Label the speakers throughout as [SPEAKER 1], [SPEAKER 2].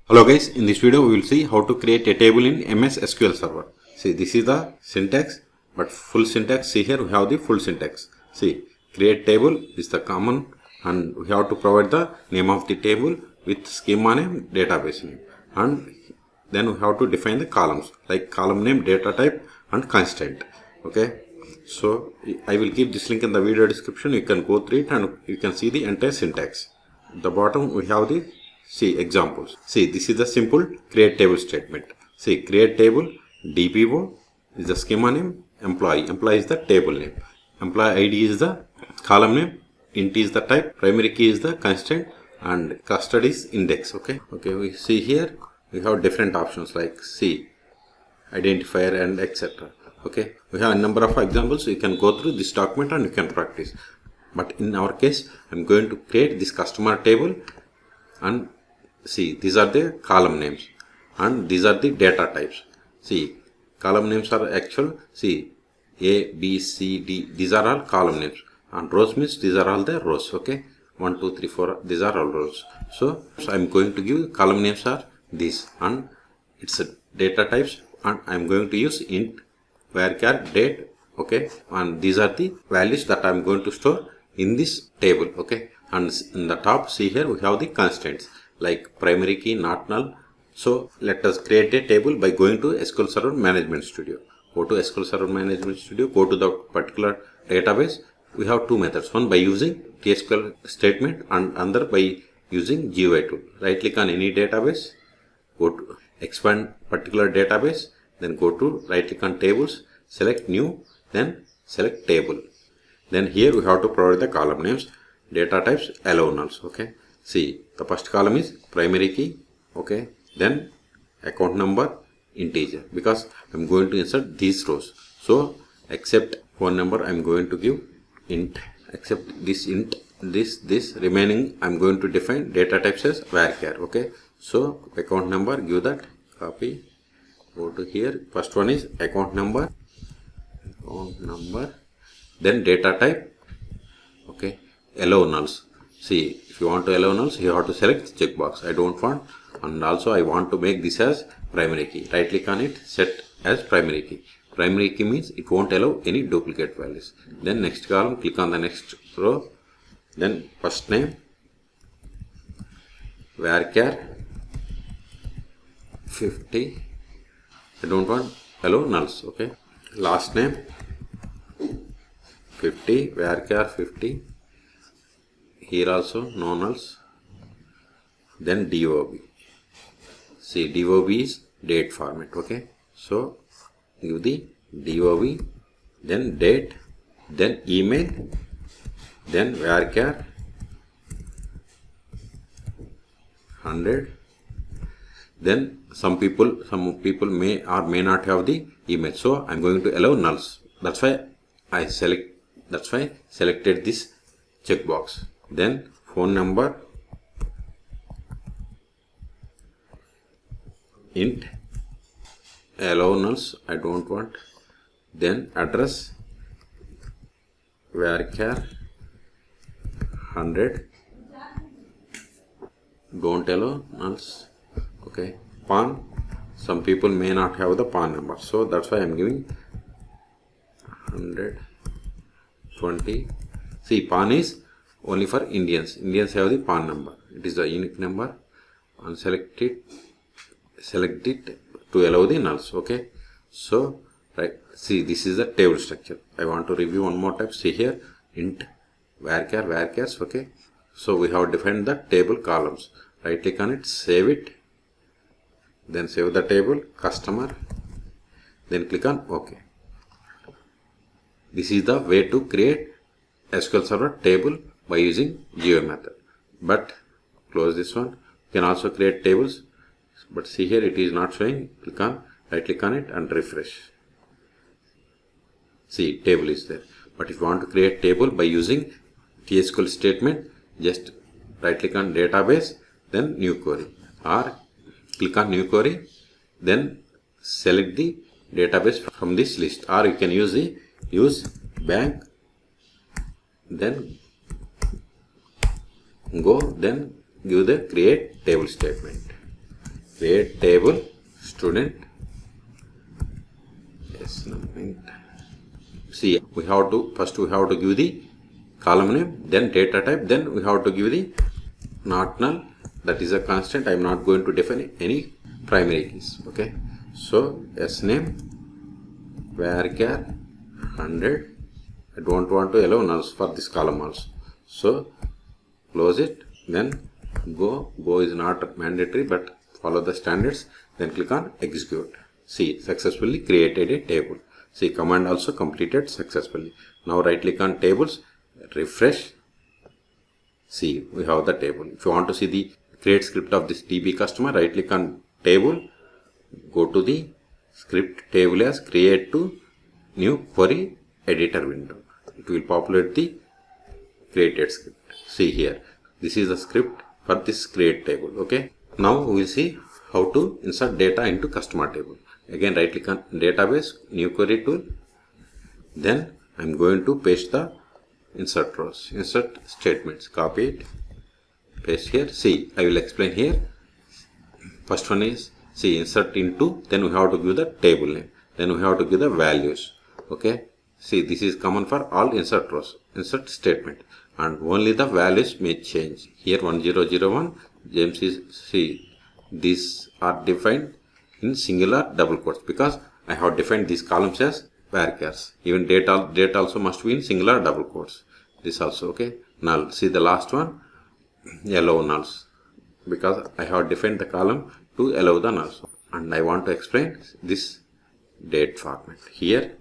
[SPEAKER 1] Hello guys, in this video we will see how to create a table in MS SQL Server. See, this is the syntax, but full syntax. See, here we have the full syntax. See, create table is the common, and we have to provide the name of the table with schema name, database name, and then we have to define the columns like column name, data type, and constraint. Okay, so I will keep this link in the video description. You can go through it and you can see the entire syntax. At the bottom we have the examples. See, this is the simple create table statement. See, create table, dbo is the schema name, employee is the table name, employee ID is the column name, int is the type, primary key is the constraint, and custody is index. Okay, we see here we have different options like identifier and etc. Okay, we have a number of examples. You can go through this document and you can practice. But in our case, I'm going to create this customer table, and see, these are the column names and these are the data types. See, column names are actual. See, A, B, C, D, these are all column names, and rows means these are all the rows. Okay, 1, 2, 3, 4, these are all rows. So I'm going to give column names are these, and it's a data types, and I'm going to use int, varchar, date. Okay, and these are the values that I'm going to store in this table. Okay, and in the top, see here we have the constraints like primary key, not null. So let us create a table by going to SQL Server Management Studio. Go to SQL Server Management Studio, go to the particular database. We have two methods, one by using T-SQL statement and another by using GUI tool. Right click on any database, go to expand particular database, then go to right click on tables, select new, then select table. Then here we have to provide the column names, data types, allow nulls. Okay, see, the first column is primary key. Okay, then account number, integer, because I'm going to insert these rows. So except phone number, I'm going to give int, except this int, this remaining I'm going to define data types as varchar. Okay, so account number, give that, copy, go to here. First one is account number, then data type. Okay, allow nulls. See, if you want to allow nulls, you have to select checkbox. I don't want, and also I want to make this as primary key. Right click on it, set as primary key. Primary key means it won't allow any duplicate values. Then next column, click on the next row. Then first name, varchar 50. I don't want allow nulls. Okay, last name 50, varchar 50. Here also no nulls. Then DOB. See, DOB is date format. Okay, so give the DOB, then date, then email, then varchar 100. Then some people may or may not have the email, so I'm going to allow nulls. That's why selected this checkbox. Then phone number, int, allow nulls, I don't want. Then address, varchar 100, don't allow nulls. Okay, PAN, some people may not have the PAN number, so that's why I'm giving 120. See, PAN is only for Indians. Indians have the PAN number. It is the unique number, and select it to allow the nulls. Okay, so right, see, this is the table structure. I want to review one more time. See here, int, varchars. Okay, so we have defined the table columns. Right click on it, save it, then save the table, customer, then click on OK. This is the way to create SQL Server table by using GUI method. But close this one. You can also create tables, but see here it is not showing. Right click on it and refresh. See, table is there. But if you want to create table by using T-SQL statement, just right click on database, then new query, or click on new query, then select the database from this list, or you can use bank, then go, then give the create table statement. create table student. See, we have to give the column name, then data type, then we have to give the not null, that is a constant. I am not going to define any primary keys. Okay, so s name varchar 100. I don't want to allow nulls for this column also, so close it. Then go is not mandatory, but follow the standards. Then click on execute. See, successfully created a table. See, command also completed successfully. Now right click on tables, refresh. See, we have the table. If you want to see the create script of this DB customer, right click on table, go to the script table as create to new query editor window. It will populate the created script. See here, this is the script for this create table. Okay, now we will see how to insert data into customer table. Again, right click on database, new query tool. Then I am going to paste the insert rows, insert statements. Copy it, paste here. See, I will explain here. First one is, see, insert into, then we have to give the table name, then we have to give the values. Okay, see, this is common for all insert rows, insert statement, and only the values may change. Here 1001 James is, see, these are defined in singular double quotes because I have defined these columns as varchars. Even date also must be in singular double quotes. This also. Okay, null. See the last one, allow nulls, because I have defined the column to allow the nulls. And I want to explain this date format. Here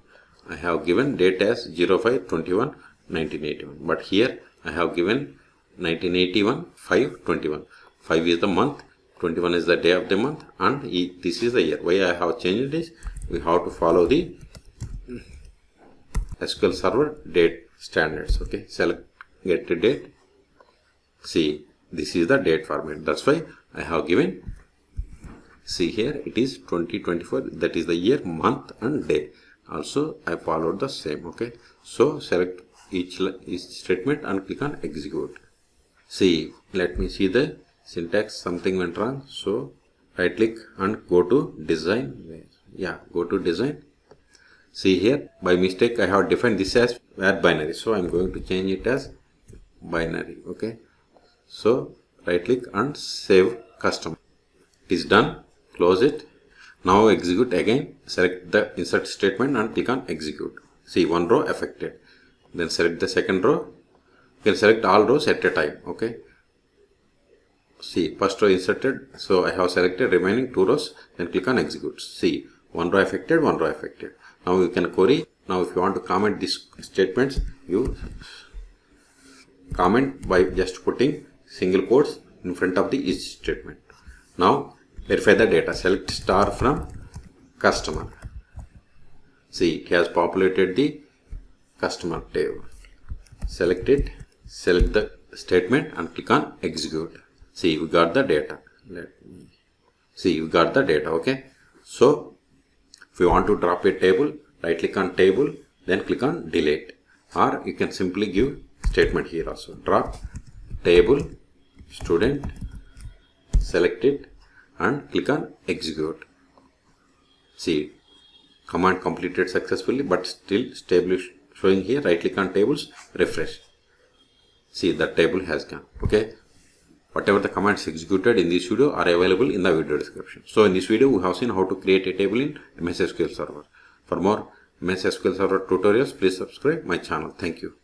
[SPEAKER 1] I have given date as 05/21/1981, but here I have given 1981 5/21. 5 is the month, 21 is the day of the month, and this is the year. Why I have changed this? We have to follow the SQL Server date standards. Okay, select get the date. See, this is the date format. That's why I have given. See here, it is 2024. That is the year, month, and day. Also, I followed the same. Okay, so select each statement and click on execute. See, let me see the syntax. Something went wrong. So right click and go to design. Yeah, go to design. See here, by mistake I have defined this as binary, so I am going to change it as binary. Okay, so right click and save custom. It is done. Close it. Now execute again. Select the insert statement and click on execute. See, one row affected. Then select the second row. You can select all rows at a time. Okay, see, first row inserted, so I have selected remaining 2 rows. Then click on execute. See, one row affected, one row affected. Now you can query. Now if you want to comment these statements, you comment by just putting single quotes in front of the each statement. Now verify the data. Select star from customer. See, it has populated the customer table. Select it, select the statement and click on execute. See, we got the data. See, we got the data. Okay, so if you want to drop a table, right click on table, then click on delete, or you can simply give statement here also. Drop table student, select it and click on execute. See, command completed successfully, but still table showing here. Right click on tables, refresh. See, the table has gone. Okay, whatever the commands executed in this video are available in the video description. So in this video we have seen how to create a table in MS SQL Server. For more MS SQL Server tutorials, please subscribe my channel. Thank you.